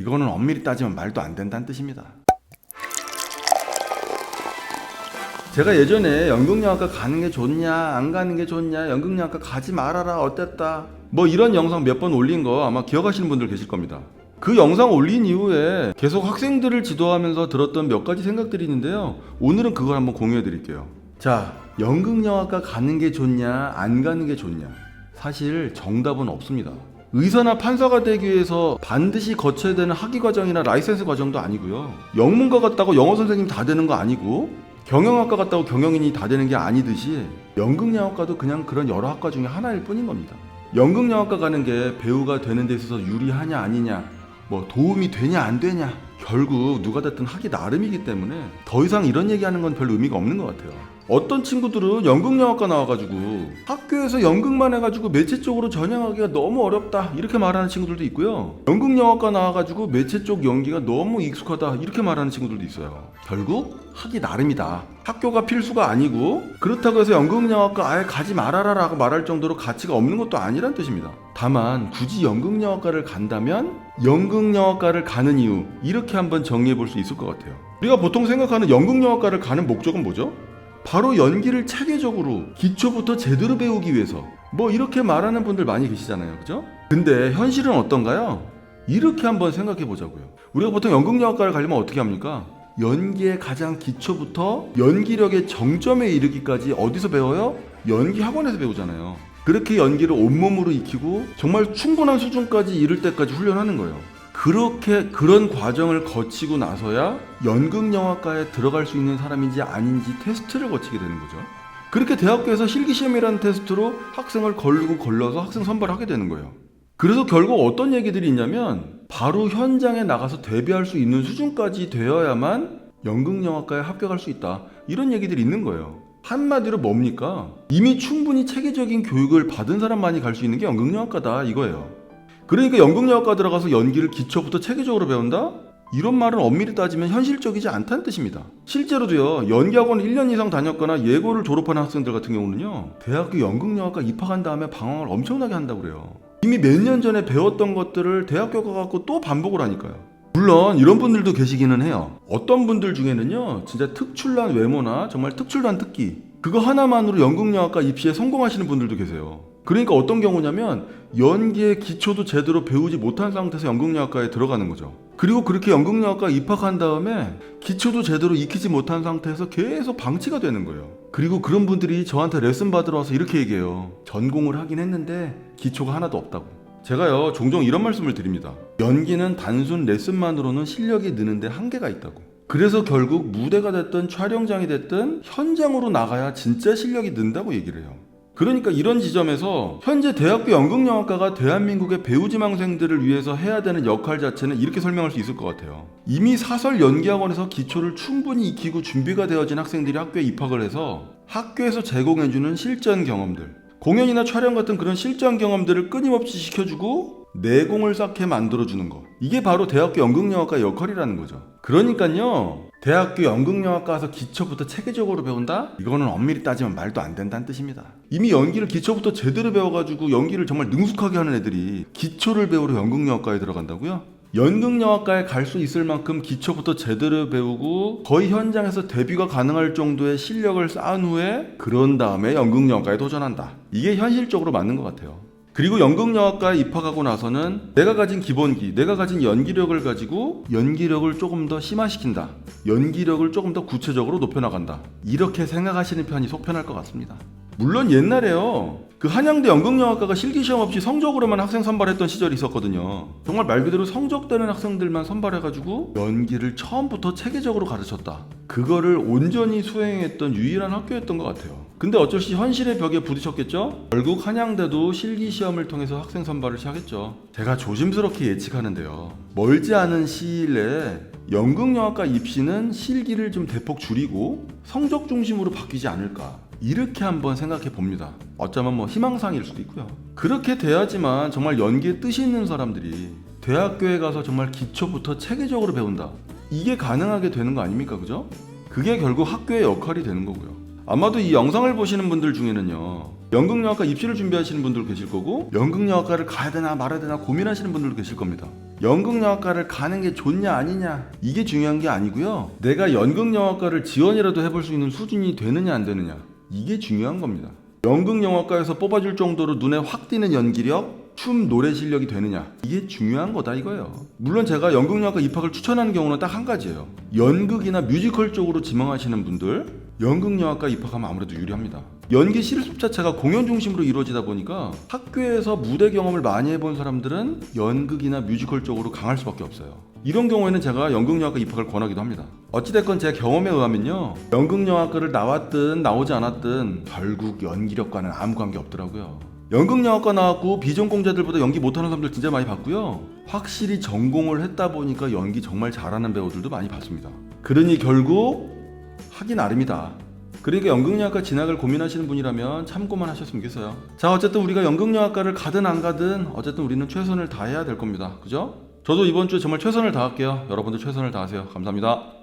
이거는 엄밀히 따지면 말도 안 된다는 뜻입니다. 제가 예전에 연극영화과 가는 게 좋냐 안 가는 게 좋냐, 연극영화과 가지 말아라 어땠다, 뭐 이런 영상 몇 번 올린 거 아마 기억하시는 분들 계실 겁니다. 그 영상 올린 이후에 계속 학생들을 지도하면서 들었던 몇 가지 생각들이 있는데요, 오늘은 그걸 한번 공유해 드릴게요. 자, 연극영화과 가는 게 좋냐 안 가는 게 좋냐, 사실 정답은 없습니다. 의사나 판사가 되기 위해서 반드시 거쳐야 되는 학위과정이나 라이센스 과정도 아니고요, 영문과 같다고 영어 선생님 다 되는 거 아니고, 경영학과 같다고 경영인이 다 되는 게 아니듯이 연극영화과도 그냥 그런 여러 학과 중에 하나일 뿐인 겁니다. 연극영화과 가는 게 배우가 되는 데 있어서 유리하냐 아니냐, 뭐 도움이 되냐 안 되냐, 결국 누가 됐든 하기 나름이기 때문에 더 이상 이런 얘기하는 건 별 의미가 없는 것 같아요. 어떤 친구들은 연극영화과 나와가지고 학교에서 연극만 해가지고 매체 쪽으로 전향하기가 너무 어렵다 이렇게 말하는 친구들도 있고요, 연극영화과 나와가지고 매체 쪽 연기가 너무 익숙하다 이렇게 말하는 친구들도 있어요. 결국 하기 나름이다, 학교가 필수가 아니고, 그렇다고 해서 연극영화과 아예 가지 말아라 라고 말할 정도로 가치가 없는 것도 아니란 뜻입니다. 다만 굳이 연극영화과를 간다면 연극영화과를 가는 이유, 이렇게 한번 정리해 볼 수 있을 것 같아요. 우리가 보통 생각하는 연극영화과를 가는 목적은 뭐죠? 바로 연기를 체계적으로 기초부터 제대로 배우기 위해서, 뭐 이렇게 말하는 분들 많이 계시잖아요, 그죠? 근데 현실은 어떤가요? 이렇게 한번 생각해 보자고요. 우리가 보통 연극영화과를 가려면 어떻게 합니까? 연기의 가장 기초부터 연기력의 정점에 이르기까지 어디서 배워요? 연기 학원에서 배우잖아요. 그렇게 연기를 온몸으로 익히고 정말 충분한 수준까지 이를 때까지 훈련하는 거예요. 그렇게 그런 과정을 거치고 나서야 연극영화과에 들어갈 수 있는 사람인지 아닌지 테스트를 거치게 되는 거죠. 그렇게 대학교에서 실기시험이라는 테스트로 학생을 걸러서 학생 선발을 하게 되는 거예요. 그래서 결국 어떤 얘기들이 있냐면, 바로 현장에 나가서 데뷔할 수 있는 수준까지 되어야만 연극영화과에 합격할 수 있다, 이런 얘기들이 있는 거예요. 한마디로 뭡니까? 이미 충분히 체계적인 교육을 받은 사람만이 갈 수 있는 게 연극영화과다 이거예요. 그러니까 연극영화과 들어가서 연기를 기초부터 체계적으로 배운다? 이런 말은 엄밀히 따지면 현실적이지 않다는 뜻입니다. 실제로도요, 연기학원 1년 이상 다녔거나 예고를 졸업하는 학생들 같은 경우는요, 대학교 연극영화과 입학한 다음에 방황을 엄청나게 한다고 그래요. 이미 몇 년 전에 배웠던 것들을 대학교 가갖고 또 반복을 하니까요. 물론 이런 분들도 계시기는 해요. 어떤 분들 중에는요, 진짜 특출난 외모나 정말 특출난 특기, 그거 하나만으로 연극영화과 입시에 성공하시는 분들도 계세요. 그러니까 어떤 경우냐면 연기의 기초도 제대로 배우지 못한 상태에서 연극영화과에 들어가는 거죠. 그리고 그렇게 연극영화과 입학한 다음에 기초도 제대로 익히지 못한 상태에서 계속 방치가 되는 거예요. 그리고 그런 분들이 저한테 레슨 받으러 와서 이렇게 얘기해요. 전공을 하긴 했는데 기초가 하나도 없다고. 제가요, 종종 이런 말씀을 드립니다. 연기는 단순 레슨만으로는 실력이 느는데 한계가 있다고. 그래서 결국 무대가 됐든 촬영장이 됐든 현장으로 나가야 진짜 실력이 는다고 얘기를 해요. 그러니까 이런 지점에서 현재 대학교 연극영화과가 대한민국의 배우지망생들을 위해서 해야 되는 역할 자체는 이렇게 설명할 수 있을 것 같아요. 이미 사설 연기학원에서 기초를 충분히 익히고 준비가 되어진 학생들이 학교에 입학을 해서 학교에서 제공해주는 실전 경험들, 공연이나 촬영 같은 그런 실전 경험들을 끊임없이 시켜주고 내공을 쌓게 만들어주는 거, 이게 바로 대학교 연극영화과 역할이라는 거죠. 그러니까요, 대학교 연극영화과 가서 기초부터 체계적으로 배운다? 이거는 엄밀히 따지면 말도 안 된다는 뜻입니다. 이미 연기를 기초부터 제대로 배워가지고 연기를 정말 능숙하게 하는 애들이 기초를 배우러 연극영화과에 들어간다고요? 연극영화과에 갈 수 있을 만큼 기초부터 제대로 배우고 거의 현장에서 데뷔가 가능할 정도의 실력을 쌓은 후에 그런 다음에 연극영화과에 도전한다. 이게 현실적으로 맞는 것 같아요. 그리고 연극영화과에 입학하고 나서는 내가 가진 기본기, 내가 가진 연기력을 가지고 연기력을 조금 더 심화시킨다, 연기력을 조금 더 구체적으로 높여나간다, 이렇게 생각하시는 편이 속편할 것 같습니다. 물론 옛날에요, 그 한양대 연극영화과가 실기시험 없이 성적으로만 학생 선발했던 시절이 있었거든요. 정말 말 그대로 성적되는 학생들만 선발해가지고 연기를 처음부터 체계적으로 가르쳤다, 그거를 온전히 수행했던 유일한 학교였던 것 같아요. 근데 어쩔 수 현실의 벽에 부딪혔겠죠? 결국 한양대도 실기시험을 통해서 학생 선발을 시작했죠. 제가 조심스럽게 예측하는데요, 멀지 않은 시일 내에 연극영화과 입시는 실기를 좀 대폭 줄이고 성적 중심으로 바뀌지 않을까, 이렇게 한번 생각해 봅니다. 어쩌면 뭐 희망사항일 수도 있고요. 그렇게 돼야지만 정말 연기에 뜻이 있는 사람들이 대학교에 가서 정말 기초부터 체계적으로 배운다, 이게 가능하게 되는 거 아닙니까, 그죠? 그게 결국 학교의 역할이 되는 거고요. 아마도 이 영상을 보시는 분들 중에는요, 연극영화과 입시를 준비하시는 분들 계실 거고, 연극영화과를 가야 되나 말아야 되나 고민하시는 분들도 계실 겁니다. 연극영화과를 가는 게 좋냐 아니냐 이게 중요한 게 아니고요. 내가 연극영화과를 지원이라도 해볼 수 있는 수준이 되느냐 안 되느냐 이게 중요한 겁니다. 연극영화과에서 뽑아줄 정도로 눈에 확 띄는 연기력, 춤, 노래 실력이 되느냐 이게 중요한 거다 이거예요. 물론 제가 연극영화과 입학을 추천하는 경우는 딱 한 가지예요. 연극이나 뮤지컬 쪽으로 지망하시는 분들 연극영화과 입학하면 아무래도 유리합니다. 연기 실습 자체가 공연 중심으로 이루어지다 보니까 학교에서 무대 경험을 많이 해본 사람들은 연극이나 뮤지컬 쪽으로 강할 수밖에 없어요. 이런 경우에는 제가 연극영화과 입학을 권하기도 합니다. 어찌됐건 제 경험에 의하면요, 연극영화과를 나왔든 나오지 않았든 결국 연기력과는 아무 관계 없더라고요. 연극영화과 나왔고 비전공자들보다 연기 못하는 사람들 진짜 많이 봤고요. 확실히 전공을 했다 보니까 연기 정말 잘하는 배우들도 많이 봤습니다. 그러니 결국 하기 나름이다. 그러니까 연극영화과 진학을 고민하시는 분이라면 참고만 하셨으면 좋겠어요. 자, 어쨌든 우리가 연극영화과를 가든 안 가든 어쨌든 우리는 최선을 다해야 될 겁니다. 그죠? 저도 이번 주에 정말 최선을 다할게요. 여러분도 최선을 다하세요. 감사합니다.